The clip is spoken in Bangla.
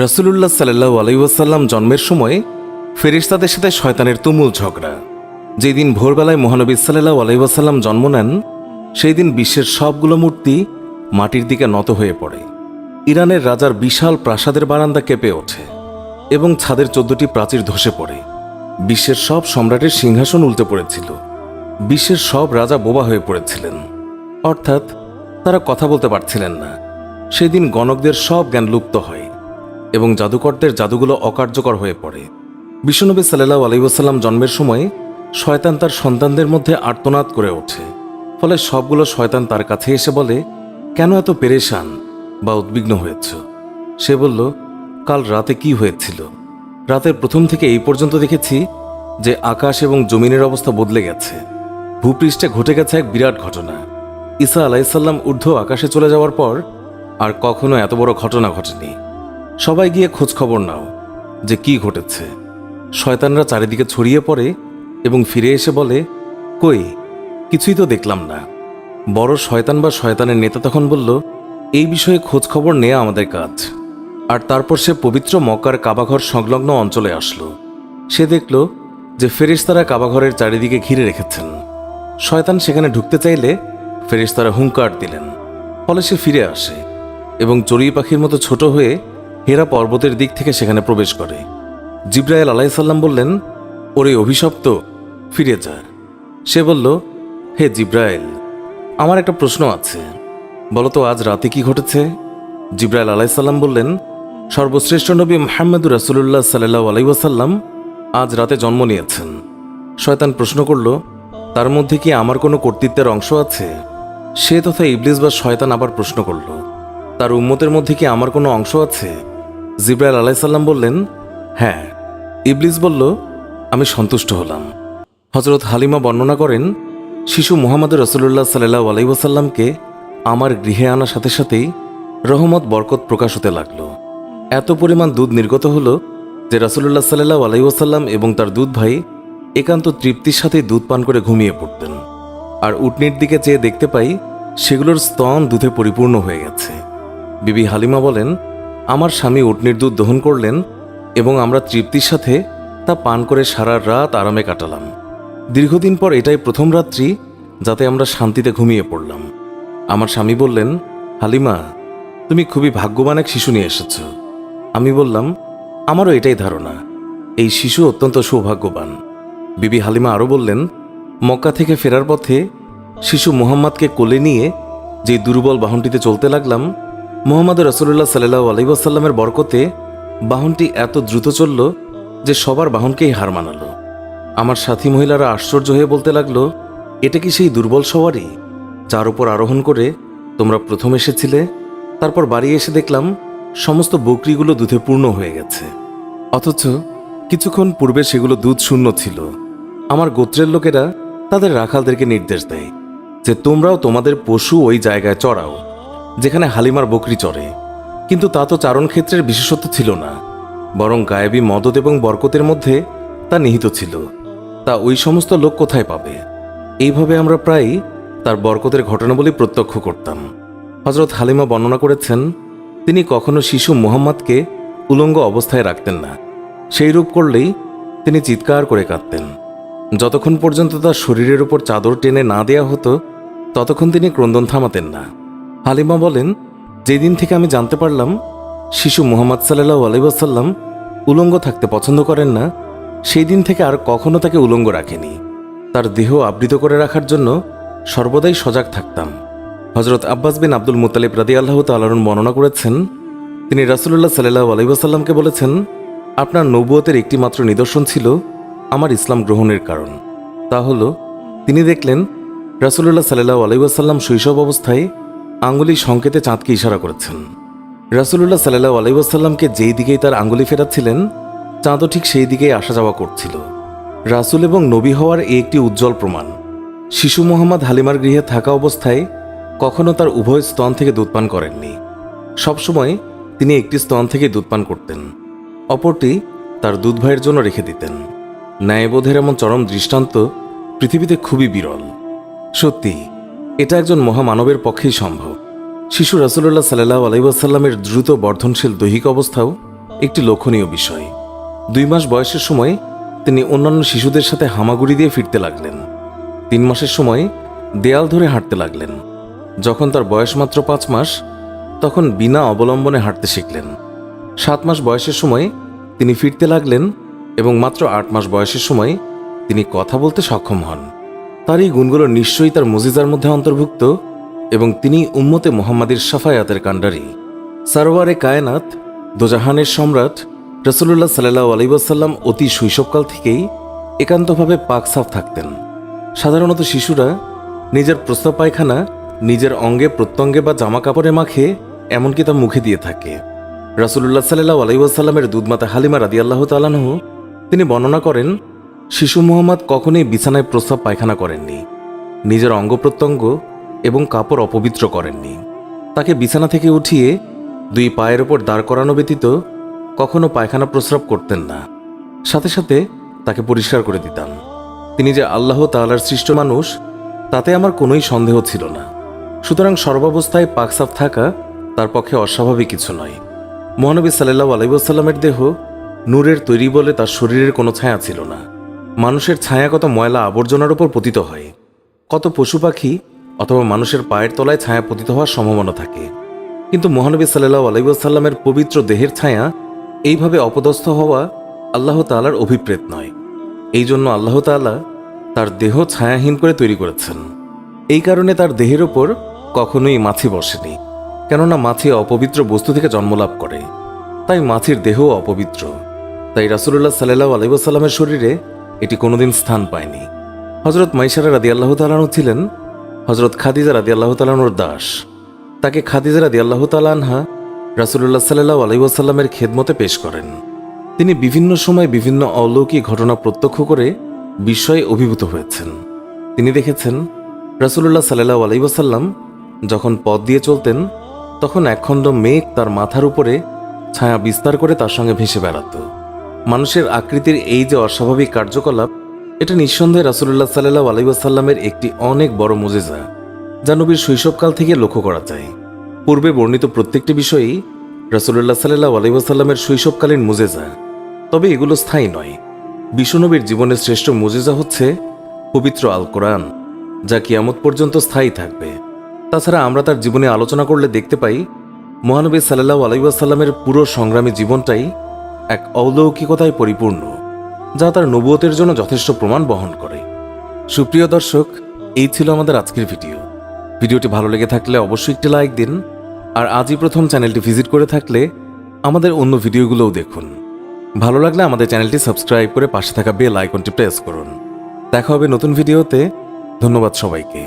রাসূলুল্লাহ সাল্লাল্লাহু আলাইহি ওয়াসাল্লাম জন্মের সময় ফেরেশতাদের সাথে শয়তানের তুমুল ঝগড়া। যেদিন ভোরবেলায় মহানবী সাল্লাল্লাহু আলাইহি ওয়াসাল্লাম জন্ম নেন, সেই দিন বিশ্বের সবগুলো মূর্তি মাটির দিকে নত হয়ে পড়ে। ইরানের রাজার বিশাল প্রাসাদের বারান্দা কেঁপে ওঠে এবং ছাদের 14টি প্রাচীর ধসে পড়ে। বিশ্বের সব সম্রাটের সিংহাসন উল্টে পড়েছিল। বিশ্বের সব রাজা বোবা হয়ে পড়েছিলেন, অর্থাৎ তারা কথা বলতে পারছিলেন না। সেদিন গণকদের সব জ্ঞান লুপ্ত হয় এবং জাদুকরদের জাদুগুলো অকার্যকর হয়ে পড়ে। বিশ্বনবী সাল্লাল্লাহু আলাইহি ওয়াসাল্লাম জন্মের সময় শয়তান তার সন্তানদের মধ্যে আর্তনাদ করে ওঠে। ফলে সবগুলো শয়তান তার কাছে এসে বলে, কেন এত পেরেশান বা উদ্বিগ্ন হয়েছ? সে বলল, কাল রাতে কি হয়েছিল? রাতের প্রথম থেকে এই পর্যন্ত দেখেছি যে আকাশ এবং জমিনের অবস্থা বদলে গেছে। ভূপৃষ্ঠে ঘটে গেছে এক বিরাট ঘটনা। ঈসা আলাইহিসসালাম ঊর্ধ্ব আকাশে চলে যাওয়ার পর আর কখনো এত বড় ঘটনা ঘটেনি। সবাই গিয়ে খোঁজ খবর নাও যে কি ঘটেছে। শয়তানরা চারিদিকে ছড়িয়ে পড়ে এবং ফিরে এসে বলে, কই, কিছুই তো দেখলাম না। বড় শয়তান বা শয়তানের নেতা তখন বলল, এই বিষয়ে খোঁজ খবর নেওয়া আমাদের কাজ। আর তারপর সে পবিত্র মক্কার কাবাঘর সংলগ্ন অঞ্চলে আসলো। সে দেখল যে ফেরেশতারা কাবাঘরের চারিদিকে ঘিরে রেখেছেন। শয়তান সেখানে ঢুকতে চাইলে ফেরেশতারা হুঙ্কার দিলেন। ফলে সে ফিরে আসে এবং চড়ুই পাখির মতো ছোট হয়ে হেরা পর্বতের দিক থেকে সেখানে প্রবেশ করে। জিবরাইল আলাইহিসসালাম বললেন, ওরে অভিশপ্ত, ফিরে যা। সে বলল, হে জিবরাইল, আমার একটা প্রশ্ন আছে, বলতো আজ রাতে কি ঘটেছে? জিবরাইল আলাইহিসসালাম বললেন, সর্বশ্রেষ্ঠ নবী মুহাম্মদুর রাসূলুল্লাহ সাল্লাল্লাহু আলাইহি ওয়াসাল্লাম আজ রাতে জন্ম নিয়েছেন। শয়তান প্রশ্ন করল, তার মধ্যে কি আমার কোনো কর্তৃত্বের অংশ আছে? সে তথা ইবলিস বা শয়তান আবার প্রশ্ন করল, তার উম্মতের মধ্যে কি আমার কোনো অংশ আছে? জিবরাইল আলাইহিসসালাম বললেন, হ্যাঁ। ইবলিস বলল, আমি সন্তুষ্ট হলাম। হযরত হালিমা বর্ণনা করেন, শিশু মুহাম্মদ রাসূলুল্লাহ সাল্লাল্লাহু আলাইহি ওয়াসাল্লামকে আমার গৃহে আনার সাথে সাথেই রহমত বরকত প্রকাশ হতে লাগল। এত পরিমাণ দুধ নির্গত হলো যে রাসূলুল্লাহ সাল্লাল্লাহু আলাইহি ওয়াসাল্লাম এবং তার দুধ ভাই একান্ত তৃপ্তির সাথেই দুধ পান করে ঘুমিয়ে পড়তেন। আর উটনির দিকে চেয়ে দেখতে পাই সেগুলোর স্তন দুধে পরিপূর্ণ হয়ে গেছে। বিবি হালিমা বলেন, আমার স্বামী উটনির দুধ দহন করলেন এবং আমরা তৃপ্তির সাথে তা পান করে সারা রাত আরামে কাটালাম। দীর্ঘদিন পর এটাই প্রথম রাত্রি যাতে আমরা শান্তিতে ঘুমিয়ে পড়লাম। আমার স্বামী বললেন, হালিমা, তুমি খুবই ভাগ্যবান এক শিশু নিয়ে এসেছ। আমি বললাম, আমারও এটাই ধারণা, এই শিশু অত্যন্ত সৌভাগ্যবান। বিবি হালিমা আরও বললেন, মক্কা থেকে ফেরার পথে শিশু মুহাম্মদকে কোলে নিয়ে যে দুর্বল বাহনটিতে চলতে লাগলাম, মুহাম্মদ রাসূলুল্লাহ সাল্লাল্লাহু আলাইহি ওয়াসাল্লামের বরকতে বাহনটি এত দ্রুত চলল যে সবার বাহনকেই হার মানালো। আমার সাথী মহিলারা আশ্চর্য হয়ে বলতে লাগলো, এটা কি সেই দুর্বল সওয়ারি যার উপর আরোহণ করে তোমরা প্রথম এসেছিলে? তারপর বাড়ি এসে দেখলাম সমস্ত বকরিগুলো দুধে পূর্ণ হয়ে গেছে, অথচ কিছুক্ষণ পূর্বে সেগুলো দুধ শূন্য ছিল। আমার গোত্রের লোকেরা তাদের রাখালদেরকে নির্দেশ দেয় যে তোমরাও তোমাদের পশু ওই জায়গায় চড়াও যেখানে হালিমার বকরি চড়ে। কিন্তু তা তো চারণ ক্ষেত্রের বিশেষত্ব ছিল না, বরং গায়েবী মদদ এবং বরকতের মধ্যে তা নিহিত ছিল। তা ওই সমস্ত লোক কোথায় পাবে? এইভাবে আমরা প্রায়ই তার বরকতের ঘটনাবলী প্রত্যক্ষ করতাম। হযরত হালিমা বর্ণনা করেছেন, তিনি কখনো শিশু মুহাম্মদকে উলঙ্গ অবস্থায় রাখতেন না। সেই রূপ করলেই তিনি চিৎকার করে কাঁদতেন। যতক্ষণ পর্যন্ত তার শরীরের উপর চাদর টেনে না দেয়া হতো ততক্ষণ তিনি ক্রন্দন থামাতেন না। হালিমা বলেন, যেদিন থেকে আমি জানতে পারলাম শিশু মুহাম্মদ সাল্লাল্লাহু আলাইহি ওয়াসাল্লাম উলঙ্গ থাকতে পছন্দ করেন না, সেই দিন থেকে আর কখনো তাকে উলঙ্গ রাখেনি। তার দেহ আবৃত করে রাখার জন্য সর্বদাই সজাগ থাকতাম। হযরত আব্বাস বিন আব্দুল মুত্তালিব রাদিয়াল্লাহু তাআলা আনহু বর্ণনা করেছেন, তিনি রাসূলুল্লাহ সাল্লাল্লাহু আলাইহি ওয়াসাল্লামকে বলেছেন, আপনার নবুয়তের একটি মাত্র নিদর্শন ছিল আমার ইসলাম গ্রহণের কারণ। তা হলো, তিনি দেখলেন রাসূলুল্লাহ সাল্লাল্লাহু আলাইহি ওয়াসাল্লাম শৈশব অবস্থায় আঙ্গুলি সংকেতে চাঁদকে ইশারা করেছেন। রাসূলুল্লাহ সাল্লাল্লাহু আলাইহি ওয়াসাল্লামকে যেই দিকেই তার আঙ্গুলি ফেরাচ্ছিলেন চাঁদও ঠিক সেই দিকেই আসা যাওয়া করছিল। রাসূল এবং নবী হওয়ার এই একটি উজ্জ্বল প্রমাণ। শিশু মুহাম্মদ হালিমার গৃহে থাকা অবস্থায় কখনো তার উভয় স্তন থেকে দুধ পান করেননি। সবসময় তিনি একটি স্তন থেকে দুধ পান করতেন, অপরটি তার দুধ ভাইয়ের জন্য রেখে দিতেন। ন্যায়বোধের এমন চরম দৃষ্টান্ত পৃথিবীতে খুবই বিরল। সত্যি এটা একজন মহামানবের পক্ষেই সম্ভব। শিশু রাসূলুল্লাহ সাল্লাল্লাহু আলাইহি ওয়াসাল্লামের দ্রুত বর্ধনশীল দৈহিক অবস্থাও একটি লক্ষণীয় বিষয়। 2 মাস বয়সের সময় তিনি অন্যান্য শিশুদের সাথে হামাগুড়ি দিয়ে ফিরতে লাগলেন। 3 মাসের সময় দেয়াল ধরে হাঁটতে লাগলেন। যখন তার বয়স মাত্র 5 মাস, তখন বিনা অবলম্বনে হাঁটতে শিখলেন। 7 মাস বয়সের সময় তিনি ফিরতে লাগলেন এবং মাত্র 8 মাস বয়সের সময় তিনি কথা বলতে সক্ষম হন। তার এই গুণগুলো নিশ্চয়ই তার মুজিজার মধ্যে অন্তর্ভুক্ত এবং তিনি উম্মতে মুহাম্মাদির শাফায়াতের কাণ্ডারী। সারওয়ারে কায়নাত, দোজাহানের সম্রাট রাসূলুল্লাহ সাল্লাল্লাহু আলাইহি ওয়াসাল্লাম অতি শৈশবকাল থেকেই একান্তভাবে পাক সাফ থাকতেন। সাধারণত শিশুরা নিজের প্রস্রাব পায়খানা নিজের অঙ্গে প্রত্যঙ্গে বা জামা কাপড়ে মাখে, এমনকি তা মুখে দিয়ে থাকে। রাসূলুল্লাহ সাল্লাল্লাহু আলাইহি ওয়াসাল্লামের দুধমাতা হালিমা রাদিয়াল্লাহু তাআলা আনহু তিনি বর্ণনা করেন, শিশু মুহাম্মদ কখনোই বিছানায় প্রস্রাব পায়খানা করেননি, নিজের অঙ্গ প্রত্যঙ্গ এবং কাপড় অপবিত্র করেননি। তাকে বিছানা থেকে উঠিয়ে 2 পায়ের ওপর দাঁড় করানো ব্যতীত কখনো পায়খানা প্রস্রাব করতেন না। সাথে সাথে তাকে পরিষ্কার করে দিতাম। তিনি যে আল্লাহ তাআলার সৃষ্ট মানুষ, তাতে আমার কোনোই সন্দেহ ছিল না। সুতরাং সর্বাবস্থায় পাকসাফ থাকা তার পক্ষে অস্বাভাবিক কিছু নয়। মহানবী সাল্লাল্লাহু আলাইহি ওয়াসাল্লামের দেহ নূরের তৈরি বলে তার শরীরের কোনো ছায়া ছিল না। মানুষের ছায়া কত ময়লা আবর্জনার উপর পতিত হয়, কত পশু পাখি অথবা মানুষের পায়ের তলায় ছায়া পতিত হওয়ার সম্ভাবনা থাকে, কিন্তু মহানবী সাল্লাল্লাহু আলাইহি ওয়াসাল্লামের পবিত্র দেহের ছায়া এইভাবে অপদস্থ হওয়া আল্লাহ তাআলার অভিপ্রেত নয়। এই জন্য আল্লাহ তাআলা তার দেহ ছায়াহীন করে তৈরি করেছেন। এই কারণে তার দেহের ওপর কখনোই মাছি বসেনি, কেননা মাছি অপবিত্র বস্তু থেকে জন্মলাভ করে, তাই মাছির দেহও অপবিত্র। তাই রাসূলুল্লাহ সাল্লাল্লাহু আলাইহি ওয়াসাল্লামের শরীরে এটি কোনোদিন স্থান পায়নি। হযরত মাইসারা রাদিয়াল্লাহু তাআলা আনহা ছিলেন হযরত খাদিজা রাদিয়াল্লাহু তাআলা আনহার দাস। তাকে খাদিজা রাদিয়াল্লাহু তাআলা আনহা রাসূলুল্লাহ সাল্লাল্লাহু আলাইহি ওয়াসাল্লামের খেদমতে পেশ করেন। তিনি বিভিন্ন সময় বিভিন্ন অলৌকিক ঘটনা প্রত্যক্ষ করে বিস্ময়ে অভিভূত হয়েছেন। তিনি দেখেছেন রাসূলুল্লাহ সাল্লাল্লাহু আলাইহি ওয়াসাল্লাম যখন পথ দিয়ে চলতেন, তখন একখণ্ড মেঘ তার মাথার উপরে ছায়া বিস্তার করে তার সঙ্গে ভেসে বেড়াত। মানুষের আকৃতির এই যে অস্বাভাবিক কার্যকলাপ, এটা নিঃসন্দেহে রাসূলুল্লাহ সাল্লাল্লাহু আলাইহি ওয়াসাল্লামের একটি অনেক বড় মুজিজা, যা নবীর শৈশবকাল থেকে লক্ষ্য করা যায়। পূর্বে বর্ণিত প্রত্যেকটি বিষয়ই রাসূলুল্লাহ সাল্লাল্লাহু আলাইহি ওয়াসাল্লামের শৈশবকালীন মুজিজা, তবে এগুলো স্থায়ী নয়। বিশ্বনবীর জীবনের শ্রেষ্ঠ মুজিজা হচ্ছে পবিত্র আল কোরআন, যা কিয়ামত পর্যন্ত স্থায়ী থাকবে। তাছাড়া আমরা তার জীবনে আলোচনা করলে দেখতে পাই, মহানবী সাল্লাল্লাহু আলাইহি ওয়াসাল্লামের পুরো সংগ্রামী জীবনটাই এক অলৌকিকতায় পরিপূর্ণ, যা তার নবুয়তের জন্য যথেষ্ট প্রমাণ বহন করে। সুপ্রিয় দর্শক, এই ছিল আমাদের আজকের ভিডিও। ভিডিওটি ভালো লেগে থাকলে অবশ্যই একটি লাইক দিন, আর আজই প্রথম চ্যানেলটি ভিজিট করে থাকলে আমাদের অন্য ভিডিওগুলোও দেখুন। ভালো লাগলে আমাদের চ্যানেলটি সাবস্ক্রাইব করে পাশে থাকা বেল আইকনটি প্রেস করুন। দেখা হবে নতুন ভিডিওতে। ধন্যবাদ সবাইকে।